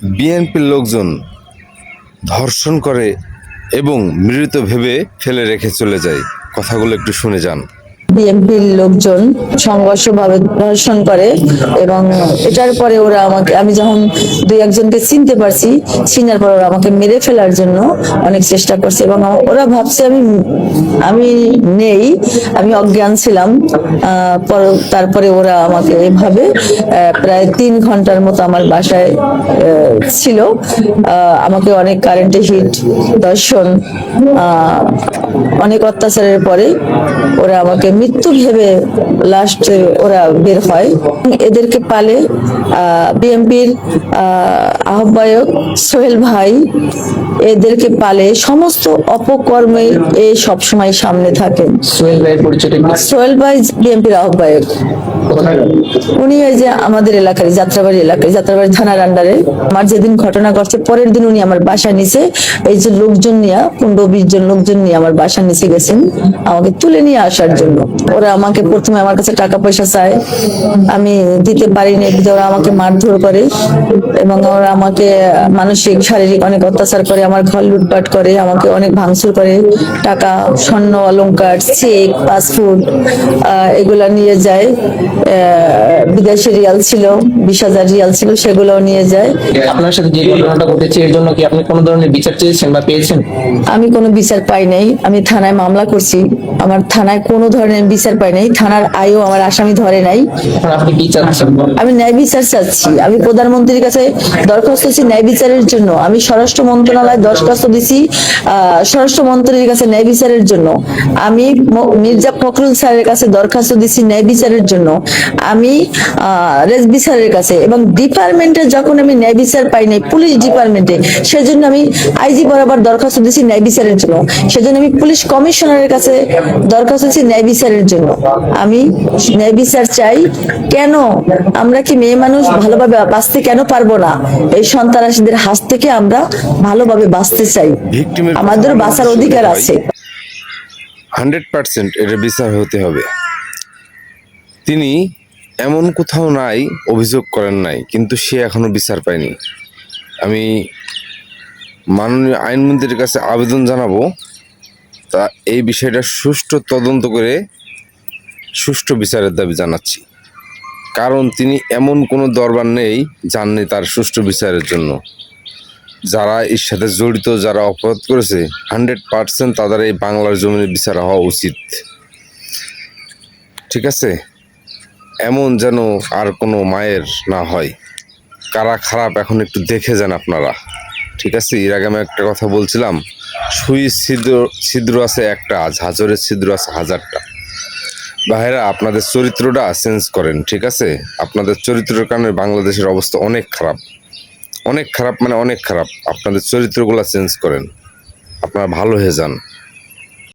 বিএনপির লোকজন ধর্ষণ করে এবং মৃত ভেবে ফেলে রেখে চলে যায়। কথাগুলো একটু শুনে যান। বিএনপির লোকজন সংঘর্ষভাবে ধর্ষণ করে এবং এটার পরে ওরা আমাকে, আমি যখন দুই একজনকে চিনতে পারছি, চিনার পর ওরা আমাকে মেরে ফেলার জন্য অনেক চেষ্টা করছে এবং ওরা ভাবছে আমি আমি নেই, আমি অজ্ঞান ছিলাম। তারপরে ওরা আমাকে এভাবে প্রায় 3 ঘন্টার মতো আমার বাসায় ছিল। আমাকে অনেক কারেন্টে হিট, দর্শন, অনেক অত্যাচারের পরে ওরা আমাকে মৃত্যু ভেবে লাস্টে ওরা বের হয়। এদেরকে পালে বিএনপির আহ্বায়ক সোহেল ভাই, এদেরকে পালে সমস্ত অপকর্মে এ সবসময় সামনে থাকেন। সোহেল ভাইয়ের পরিচয়টা কি? সোহেল ভাই বিএনপির আহ্বায়ক। উনি এই যে আমাদের এলাকার যাত্রাবাড়ি এলাকায়, যাত্রাবাড়ি থানার আন্ডারে। আমার যেদিন ঘটনা ঘটছে পরের দিন উনি আমার বাসার নিচে এই যে লোকজন নিয়ে 15-20 জন লোকজন নিয়ে আমার বাসার নিচে গেছেন আমাকে তুলে নিয়ে আসার জন্য। ওরা আমাকে প্রথমে আমার কাছে টাকা পয়সা চায়, আমি দিতে পারিনি, ওরা আমাকে মারধর করে এবং ওরা আমাকে মানসিক শারীরিক অনেক অত্যাচার করে, আমার ঘর লুটপাট করে, আমাকে অনেক ভাঙচুর করে, টাকা, স্বর্ণ অলংকার, চেক, পাসপোর্ট এগুলা নিয়ে যায়। বিদেশি রিয়াল ছিল, 20,000 রিয়াল ছিল, সেগুলো নিয়ে যায়। আপনার সাথে যে ঘটনাটা ঘটেছে এর জন্য কি আপনি কোনো ধরনের বিচার চেয়েছেন বা পেয়েছেন? আমি কোনো বিচার পাই নাই। আমি থানায় মামলা করছি, আমার থানায় কোনো ধরনের বিচার পাই নাই। থানার আইও আমার আসামি ধরে নাই। এখন আপনি কি চাচ্ছেন? আমি ন্যায় বিচার চাচ্ছি। আমি প্রধানমন্ত্রীর কাছে দরখাস্ত দিচ্ছি ন্যায় বিচারের জন্য। আমি স্বরাষ্ট্র মন্ত্রণালয়ে দরখাস্ত দিছি স্বরাষ্ট্র মন্ত্রীর কাছে ন্যায় বিচারের জন্য। আমি মির্জা ফখরুল স্যারের কাছে দরখাস্ত দিচ্ছি ন্যায় বিচারের জন্য। আমি রেজবি স্যারের কাছে, এবং ডিপার্টমেন্টে যখন আমি ন্যায় বিচার পাই নাই, পুলিশ ডিপার্টমেন্টে, সেজন্য আমি আইজি বরাবর দরখাস্ত দিচ্ছি ন্যায় বিচারের জন্য। সেজন্য আমি পুলিশ কমিশনারের কাছে দরখাস্ত দিচ্ছি ন্যায় বিচারের জন্য। আমি ন্যায় বিচার চাই। কেন আমরা কি মেয়ে মানুষ ভালোভাবে বাঁচতে কেন পারবো না? এই সন্ত্রাসীদের হাত থেকে আমরা ভালোভাবে বাঁচতে চাই, আমাদের বাঁচার অধিকার আছে। 100% এর বিচার হতে হবে। তিনি এমন কোথাও নাই অভিযোগ করেন নাই, কিন্তু সে এখনো বিচার পায়নি। আমি মাননীয় আইনমন্ত্রীর কাছে আবেদন জানাবো, তা এই বিষয়টা সুষ্ঠু তদন্ত করে সুষ্ঠু বিচারের দাবি জানাচ্ছি। কারণ তিনি এমন কোনো দরবার নেই যাননি তার সুষ্ঠু বিচারের জন্য। যারা এর সাথে জড়িত, যারা অপরাধ করেছে, 100% তাদের এই বাংলার জমিনে বিচার হওয়া উচিত। ঠিক আছে? এমন যেন আর কোনো মায়ের না হয়। কারা খারাপ এখন একটু দেখে যান আপনারা। ঠিক আছে? এর আগে আমি একটা কথা বলছিলাম, সুইচ ছিদ্র আছে একটা, হাজারের ছিদ্র আছে 1000টা। ভাইরা, আপনাদের চরিত্রটা চেঞ্জ করেন। ঠিক আছে? আপনাদের চরিত্রের কারণে বাংলাদেশের অবস্থা অনেক খারাপ, অনেক খারাপ, মানে অনেক খারাপ। আপনাদের চরিত্রগুলো চেঞ্জ করেন, আপনারা ভালো হয়ে যান।